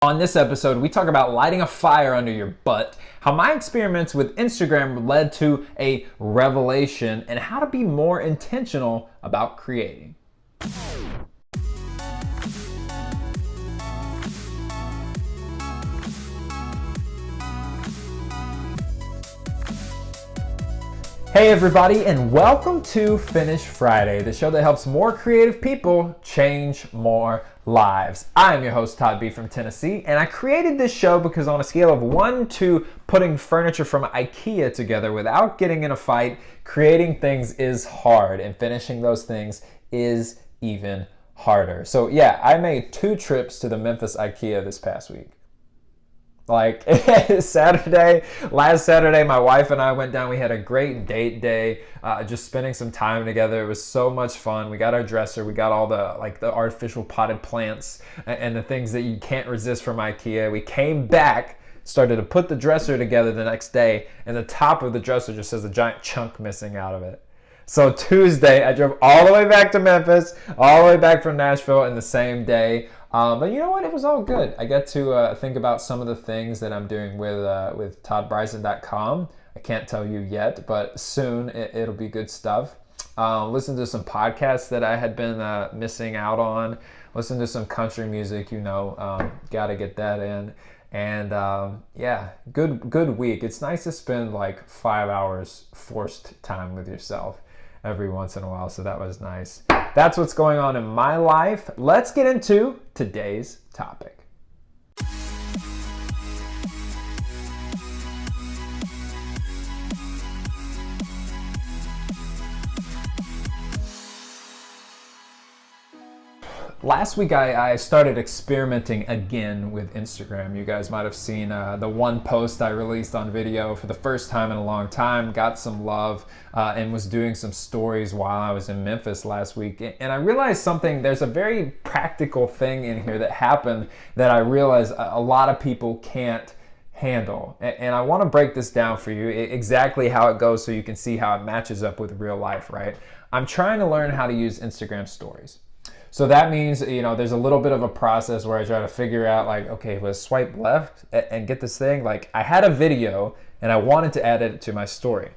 On this episode, we talk about lighting a fire under your butt, how my experiments with Instagram led to a revelation, and how to be more intentional about creating. Hey everybody, and welcome to Finish Friday, the show that helps more creative people change more lives. I'm your host, Todd B. from Tennessee, and I created this show because on a scale of 1 to putting furniture from IKEA together without getting in a fight, creating things is hard, and finishing those things is even harder. So yeah, I made 2 trips to the Memphis IKEA this past week. Like last Saturday, my wife and I went down. We had a great date day, just spending some time together. It was so much fun. We got our dresser. We got all the artificial potted plants and the things that you can't resist from IKEA. We came back, started to put the dresser together the next day, and the top of the dresser just has a giant chunk missing out of it. So Tuesday, I drove all the way back to Memphis, all the way back from Nashville in the same day. But you know what? It was all good. I get to think about some of the things that I'm doing with toddbryson.com. I can't tell you yet, but soon it'll be good stuff. Listen to some podcasts that I had been missing out on. Listen to some country music, got to get that in. And yeah, good week. It's nice to spend like 5 hours forced time with yourself every once in a while, so that was nice. That's what's going on in my life. Let's get into today's topic. Last week, I started experimenting again with Instagram. You guys might have seen the one post I released on video for the first time in a long time, got some love, and was doing some stories while I was in Memphis last week. And I realized something, there's a very practical thing in here that happened that I realized a lot of people can't handle. And I want to break this down for you, exactly how it goes so you can see how it matches up with real life, right? I'm trying to learn how to use Instagram stories. So that means, there's a little bit of a process where I try to figure out okay, let's swipe left and get this thing. Like I had a video and I wanted to add it to my story.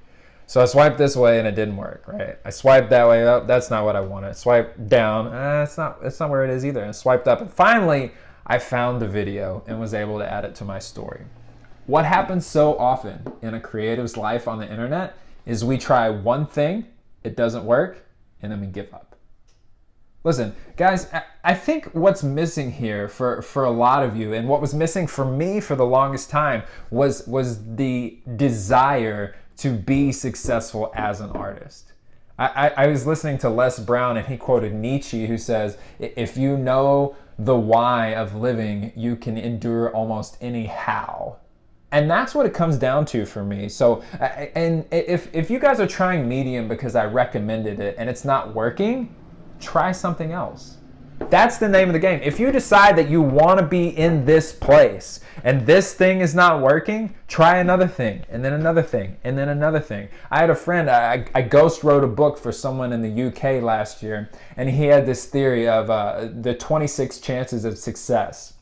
So I swiped this way and it didn't work, right? I swiped that way up, that's not what I wanted. Swipe down, it's not where it is either. And I swiped up and finally I found the video and was able to add it to my story. What happens so often in a creative's life on the internet is we try one thing, it doesn't work, and then we give up. Listen, guys, I think what's missing here for a lot of you, and what was missing for me for the longest time, was the desire to be successful as an artist. I was listening to Les Brown, and he quoted Nietzsche, who says, if you know the why of living, you can endure almost any how. And that's what it comes down to for me. So, and if you guys are trying Medium because I recommended it and it's not working, try something else. That's the name of the game. If you decide that you want to be in this place and this thing is not working, try another thing, and then another thing, and then another thing. I had a friend, I ghost wrote a book for someone in the UK last year, and he had this theory of the 26 chances of success.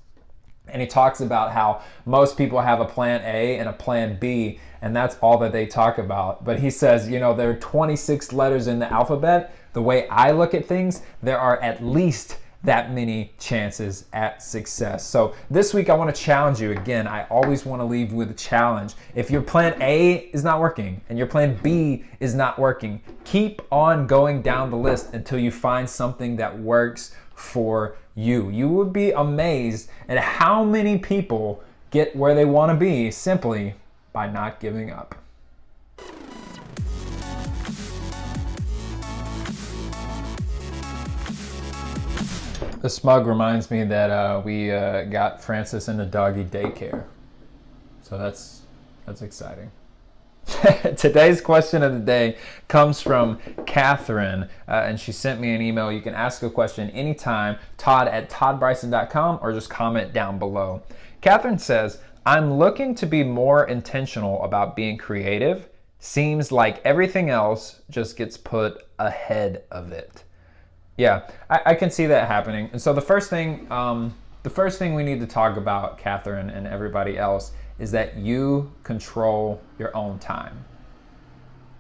And he talks about how most people have a plan A and a plan B, and that's all that they talk about. But he says, there are 26 letters in the alphabet. The way I look at things, there are at least that many chances at success. So this week I want to challenge you again. I always want to leave with a challenge. If your plan A is not working and your plan B is not working, keep on going down the list until you find something that works for you. You would be amazed at how many people get where they want to be simply by not giving up. This mug reminds me that we got Francis into doggy daycare. So that's exciting. Today's question of the day comes from Catherine, and she sent me an email. You can ask a question anytime, todd@toddbryson.com, or just comment down below. Catherine says, I'm looking to be more intentional about being creative. Seems like everything else just gets put ahead of it. Yeah, I can see that happening. And so the first thing The first thing we need to talk about, Catherine and everybody else, is that you control your own time.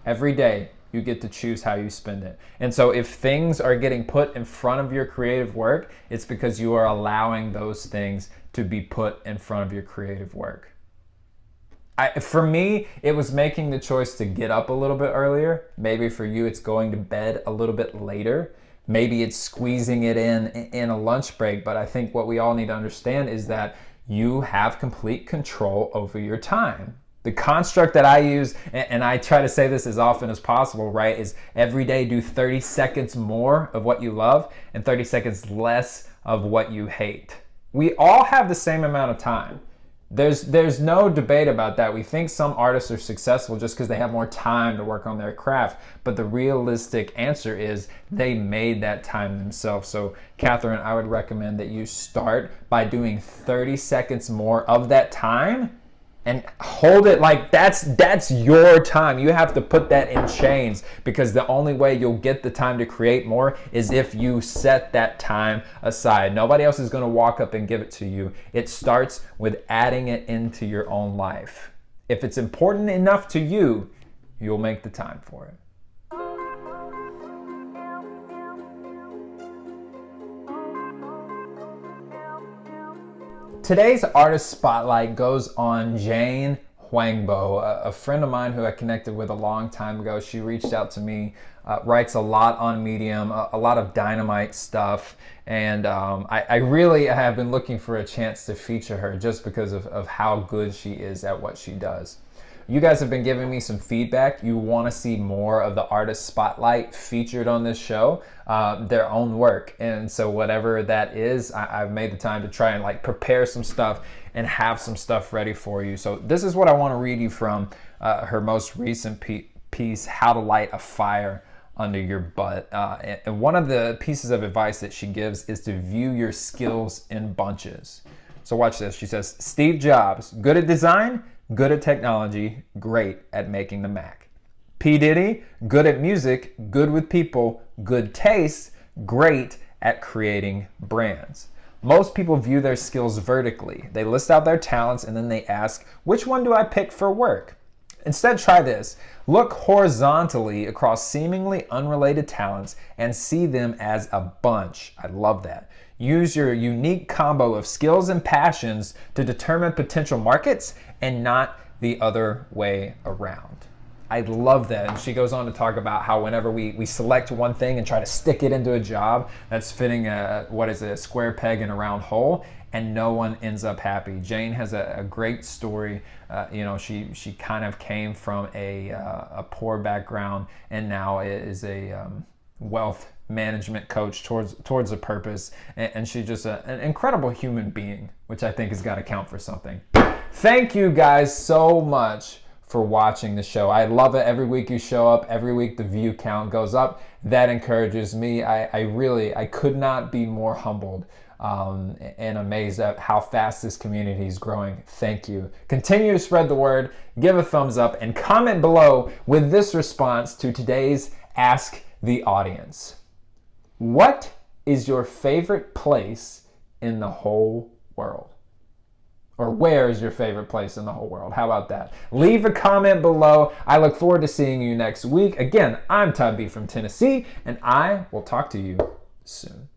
Every day, you get to choose how you spend it. And so if things are getting put in front of your creative work, it's because you are allowing those things to be put in front of your creative work. For me, it was making the choice to get up a little bit earlier. Maybe for you, it's going to bed a little bit later. Maybe it's squeezing it in a lunch break. But I think what we all need to understand is that you have complete control over your time. The construct that I use, and I try to say this as often as possible, right, is every day do 30 seconds more of what you love and 30 seconds less of what you hate. We all have the same amount of time. There's no debate about that. We think some artists are successful just because they have more time to work on their craft, but the realistic answer is they made that time themselves. So Catherine, I would recommend that you start by doing 30 seconds more of that time and hold it like that's your time. You have to put that in chains, because the only way you'll get the time to create more is if you set that time aside. Nobody else is going to walk up and give it to you. It starts with adding it into your own life. If it's important enough to you, you'll make the time for it. Today's artist spotlight goes on Jane Huangbo, a friend of mine who I connected with a long time ago. She reached out to me, writes a lot on Medium, a lot of dynamite stuff, and I really have been looking for a chance to feature her just because of how good she is at what she does. You guys have been giving me some feedback. You want to see more of the artist spotlight featured on this show, their own work. And so whatever that is, I've made the time to try and prepare some stuff and have some stuff ready for you. So this is what I want to read you from her most recent piece, How to Light a Fire Under Your Butt. And one of the pieces of advice that she gives is to view your skills in bunches. So watch this. She says, Steve Jobs, good at design, good at technology, great at making the Mac. P. Diddy, good at music, good with people, good taste, great at creating brands. Most people view their skills vertically. They list out their talents and then they ask, which one do I pick for work? Instead, try this. Look horizontally across seemingly unrelated talents and see them as a bunch. I love that. Use your unique combo of skills and passions to determine potential markets and not the other way around. I love that. And she goes on to talk about how whenever we select one thing and try to stick it into a job, that's fitting a square peg in a round hole, and no one ends up happy. Jane has a great story. She kind of came from a poor background and now is a wealth management coach towards a purpose, and she's just an incredible human being, which I think has got to count for something. Thank you guys so much for watching the show. I love it. Every week you show up, every week the view count goes up. That encourages me. I could not be more humbled and amazed at how fast this community is growing. Thank you. Continue to spread the word, give a thumbs up, and comment below with this response to today's Ask the Audience. What is your favorite place in the whole world? Or where is your favorite place in the whole world? How about that? Leave a comment below. I look forward to seeing you next week. Again, I'm Todd B from Tennessee, and I will talk to you soon.